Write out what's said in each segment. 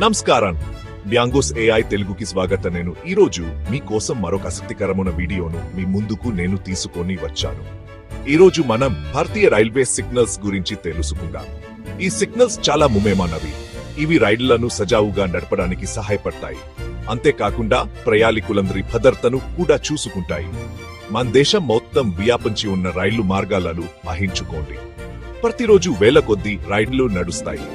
నమస్కారం. బ్యాంగోస్ ఏఐ తెలుగుకి స్వాగతం. నేను ఈరోజు మీకోసం మరొక ఆసక్తికరమైన వీడియోను మీ ముందుకు నేను తీసుకొని వచ్చాను. ఈరోజు మనం భారతీయ రైల్వే సిగ్నల్స్ గురించి తెలుసుకుందాం. ఈ సిగ్నల్స్ చాలా ముఖ్యమైనవి. ఇవి రైళ్లను సజావుగా నడపడానికి సహాయపడతాయి. అంతేకాకుండా ప్రయాణికులందరి భద్రతను కూడా చూసుకుంటాయి. మన దేశం మొత్తం వ్యాపించి ఉన్న రైలు మార్గాలను ఊహించుకోండి. ప్రతిరోజు వేల కొద్దీ రైళ్లు నడుస్తాయి.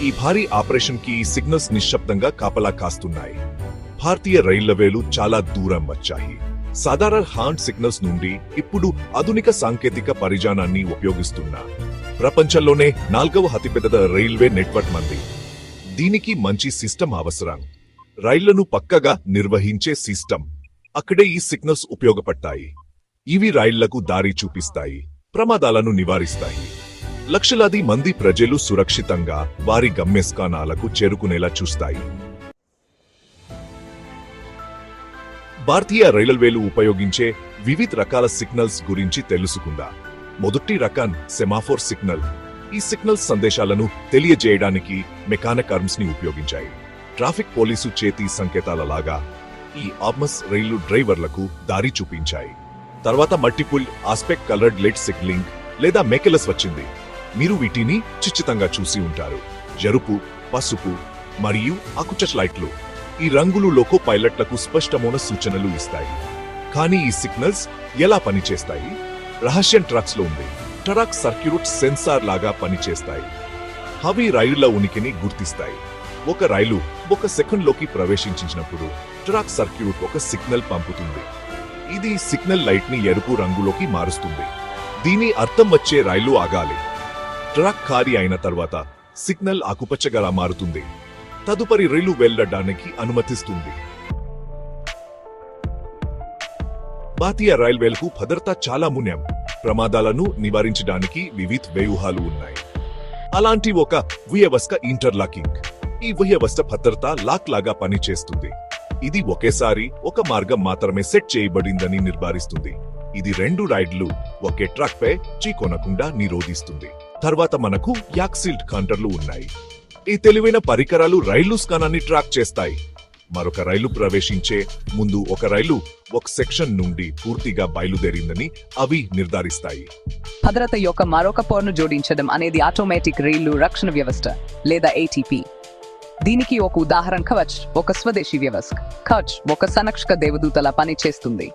ఈ భారీ ఆపరేషన్ కి సిగ్నల్స్ నిశ్శబ్దంగా కాపలా కాస్తున్నాయి. భారతీయ రైల్వేలు చాలా దూరం వచ్చాయి. సాధారణ హ్యాండ్ సిగ్నల్స్ నుండి ఇప్పుడు ఆధునిక సాంకేతిక పరిజ్ఞానాన్ని ఉపయోగిస్తున్న ప్రపంచంలోనే 4వ అతిపెద్ద రైల్వే నెట్వర్క్ మంది. దీనికి మంచి సిస్టమ్ అవసరం. రైళ్లను పక్కగా నిర్వహించే సిస్టమ్. అక్కడే ఈ సిగ్నల్స్ ఉపయోగపడతాయి. ఇవి రైళ్లకు దారి చూపిస్తాయి, ప్రమాదాలను నివారిస్తాయి. లక్షలాది మంది ప్రజలు సురక్షితంగా వారి గమ్యస్థానాలకు చేరుకునేలా చూస్తాయి. భారతీయ రైల్వేలు ఉపయోగించే వివిధ రకాల సిగ్నల్స్ గురించి తెలుసుకుందాం. మొదటి రకం సెమాఫోర్ సిగ్నల్. ఈ సిగ్నల్స్ సందేశాలను తెలియజేయడానికి మెకానిక్ ఆర్మ్స్ ని ఉపయోగించాయి. ట్రాఫిక్ పోలీసు చేతి సంకేతాల లాగా ఈ ఆర్మ్స్ రైలు డ్రైవర్లకు దారి చూపించాయి. తర్వాత multiple aspect coloured light signalling లేదా మెకెలస్ వచ్చింది. మీరు వీటిని చిచ్చితంగా చూసి ఉంటారు. ఎరుపు, పసుపు మరియు ఆకుపచ్చ లైట్లు. ఈ రంగులు లోకో పైలట్లకు స్పష్టమైన సూచనలు ఇస్తాయి. కానీ ఈ సిగ్నల్స్ ఎలా పనిచేస్తాయి? రహస్యం ట్రక్స్ లో ఉంది. ట్రక్ సర్క్యూట్ సెన్సార్ లాగా పనిచేస్తాయి. అవి రైళ్ల ఉనికిని గుర్తిస్తాయి. ఒక రైలు 1 సెకండ్లోకి ప్రవేశించినప్పుడు ట్రక్ సర్క్యూట్ ఒక సిగ్నల్ పంపుతుంది. ఇది సిగ్నల్ లైట్ ని ఎరుపు రంగులోకి మారుస్తుంది. దీని అర్థం వచ్చే రైలు ఆగాలి. ట్రక్ ఖాళీ అయిన తర్వాత సిగ్నల్ ఆకుపచ్చగా మారుతుంది. తదుపరి రైలు వెళ్లడానికి అనుమతిస్తుంది. భారతీయ రైల్వేలకు భద్రత చాలా ముఖ్యం. ప్రమాదాలను నివారించడానికి వివిధ వ్యూహాలు ఉన్నాయి. అలాంటి ఒక వ్యవస్థ ఇంటర్లాకింగ్. ఈ వ్యవస్థ భద్రతా లాక్ లాగా పనిచేస్తుంది. ఇది ఒకేసారి ఒక మార్గం మాత్రమే సెట్ చేయబడిందని నిర్ధారిస్తుంది. ఇది 2 రైళ్లు ఒకే ట్రాక్ పై చీకొనకుండా నిరోధిస్తుంది. తర్వాత మనకు యాక్సిల్డ్ కౌంటర్లు ఉన్నాయి. ఈ తెలివైన పరికరాలు రైలు స్థానాన్ని ట్రాక్ చేస్తాయి. మరొక రైలు ప్రవేశించే ముందు ఒక రైలు ఒక సెక్షన్ నుండి పూర్తిగా బయలుదేరిందని అవి నిర్ధారిస్తాయి. భద్రత యొక్క మరొక పొరను జోడించడం అనేది ఆటోమేటిక్ రైలు రక్షణ వ్యవస్థ లేదా ATP. దీనికి ఒక ఉదాహరణ కవచ్, ఒక స్వదేశీ వ్యవస్థ. కవచ్ ఒక సంరక్షక దేవదూతలా పనిచేస్తుంది.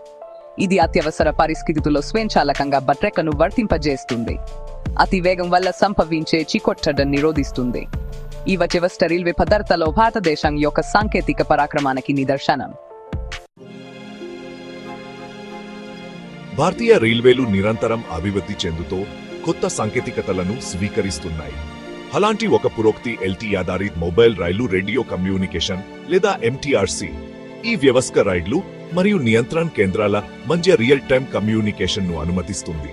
ఇది అత్యవసర పరిస్థితుల్లో స్వయంచాలకంగా భద్రతను వర్తింపజేస్తుంది. అతి వేగం వల్ల సంభవించే చీకొట్టడాన్ని నిరోధిస్తుంది. ఈ వ్యవస్థ రైల్వే భద్రతలో భారతదేశం యొక్క సాంకేతిక పరాక్రమానికి నిదర్శనం. భారతీయ రైల్వేలు నిరంతరం అభివృద్ధి చెందుతూ కొత్త సాంకేతికతలను స్వీకరిస్తున్నాయి. అలాంటి ఒక పురోగతి LTE ఆధారిత మొబైల్ రైలు రేడియో కమ్యూనికేషన్ లేదా MTRC. ఈ వ్యవస్థ రైళ్లు మరియు నియంత్రణ కేంద్రాల మధ్య రియల్ టైమ్ కమ్యూనికేషన్ ను అనుమతిస్తుంది.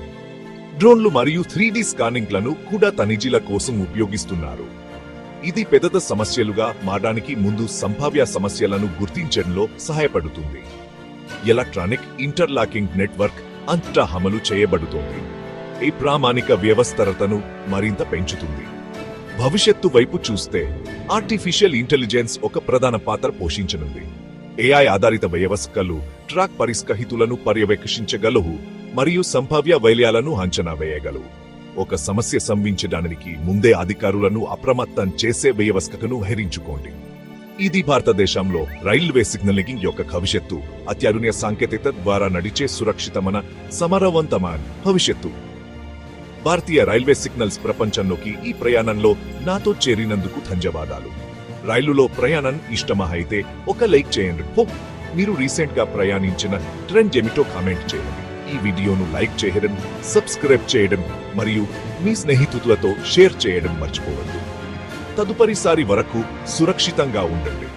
డ్రోన్లు మరియు 3D స్కానింగ్లను కూడా తనిఖీల కోసం ఉపయోగిస్తున్నారు. ఇది పెద్ద సమస్యలుగా మారడానికి ముందు సంభావ్య సమస్యలను గుర్తించడంలో సహాయపడుతుంది. ఎలక్ట్రానిక్ ఇంటర్లాకింగ్ నెట్వర్క్ అంతటా అమలు చేయబడుతోంది. ఈ ప్రామాణిక వ్యవస్థను మరింత పెంచుతుంది. భవిష్యత్తు వైపు చూస్తే ఆర్టిఫిషియల్ ఇంటెలిజెన్స్ ఒక ప్రధాన పాత్ర పోషించనుంది. AI ఆధారిత వ్యవస్థలు ట్రాక్ పరిస్థితులను పర్యవేక్షించగలవు మరియు సంభావ్య వైఫల్యాలను అంచనా వేయగలవు. ఒక సమస్య సంభవించడానికి ముందే అధికారులను అప్రమత్తం చేసే వ్యవస్థను హెరించుకోండి. ఇది భారతదేశంలో రైల్వే సిగ్నలింగ్ యొక్క భవిష్యత్తు. అత్యాధునిక సాంకేతికత ద్వారా నడిచే సురక్షితమైన సమరవంతమైన భవిష్యత్తు. భారతీయ రైల్వే సిగ్నల్స్ ప్రపంచంలోకి ఈ ప్రయాణంలో నాతో చేరినందుకు ధన్యవాదాలు. రైలులో ప్రయాణం ఇష్టమా అయితే ఒక లైక్ చేయండి. మీరు రీసెంట్ గా ప్రయాణించిన ట్రెండ్ ఏమిటో కామెంట్ చేయండి. ఈ వీడియోను లైక్ చేయడం, సబ్స్క్రైబ్ చేయడం మరియు మీ స్నేహితులతో షేర్ చేయడం మర్చిపోవద్దు. తదుపరిసారి వరకు సురక్షితంగా ఉండండి.